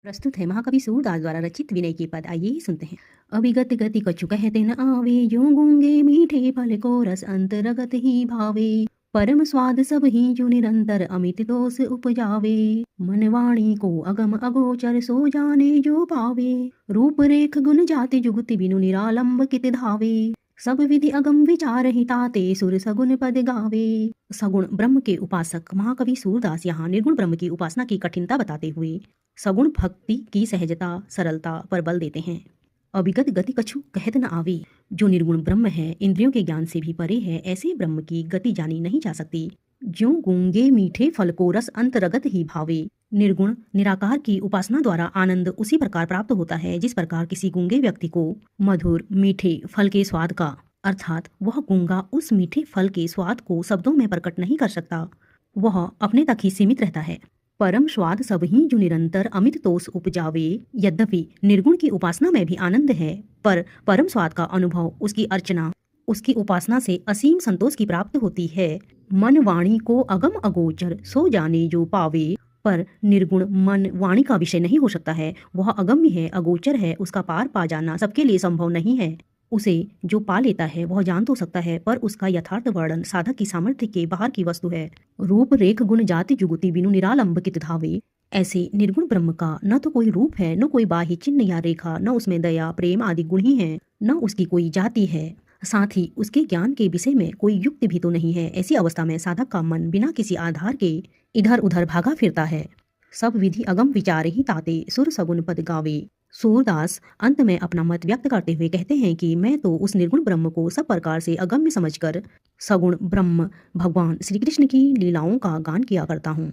प्रस्तुत है महाकवि सूरदास द्वारा रचित विनय के पद। आइए सुनते हैं। अभिगत गति कछु कहते न आवे, जो गूंगे मीठे फल को रस अंतरगत ही भावे। परम स्वाद सब ही जो निरंतर अमित दोष उपजावे। मन वाणी को अगम अगोचर सो जाने जो पावे। रूप रेख गुण जाति जुगति बिनु निरालंब कित धावे। सब विधि अगम विचार ही ताते सुर सगुन पद गावे। सगुण ब्रह्म के उपासक महाकवि सूरदास यहाँ निर्गुण ब्रह्म की उपासना की कठिनता बताते हुए सगुण भक्ति की सहजता सरलता पर बल देते हैं। अभिगत गति कछु कहत न आवे, जो निर्गुण ब्रह्म है, इंद्रियों के ज्ञान से भी परे है, ऐसे ब्रह्म की गति जानी नहीं जा सकती। ज्यों गूंगे मीठे फल को रस अंतरगत ही भावे। निर्गुण निराकार की उपासना द्वारा आनंद उसी प्रकार प्राप्त होता है जिस प्रकार किसी गूंगे व्यक्ति को मधुर मीठे फल के स्वाद का, अर्थात वह गूंगा उस मीठे फल के स्वाद को शब्दों में प्रकट नहीं कर सकता, वह अपने तक ही सीमित रहता है। परम स्वाद सब ही जो निरंतर अमित तोष उपजावे। यद्यपि निर्गुण की उपासना में भी आनंद है, पर परम स्वाद का अनुभव उसकी अर्चना, उसकी उपासना से असीम संतोष की प्राप्त होती है। मन वाणी को अगम अगोचर सो जाने जो पावे। पर निर्गुण मन वाणी का विषय नहीं हो सकता है, वह अगम्य है, अगोचर है, उसका पार पा जाना सबके लिए संभव नहीं है। उसे जो पा लेता है वह जान तो सकता है, पर उसका यथार्थ वर्णन साधक की सामर्थ्य के बाहर की वस्तु है। रूप रेख गुण जाति जुगति बिनु निरालंब कित धावे। ऐसे निर्गुण ब्रह्म का न तो कोई रूप है, न कोई बाह्य चिन्ह या रेखा, न उसमें दया प्रेम आदि गुण ही है, न उसकी कोई जाति है, साथ ही उसके ज्ञान के विषय में कोई युक्ति भी तो नहीं है। ऐसी अवस्था में साधक का मन बिना किसी आधार के इधर उधर भागा फिरता है। सब विधि अगम विचार ही ताते सुर सगुन पद गावे। सूरदास अंत में अपना मत व्यक्त करते हुए कहते हैं कि मैं तो उस निर्गुण ब्रह्म को सब प्रकार से अगम्य समझकर सगुण ब्रह्म भगवान श्री कृष्ण की लीलाओं का गान किया करता हूँ।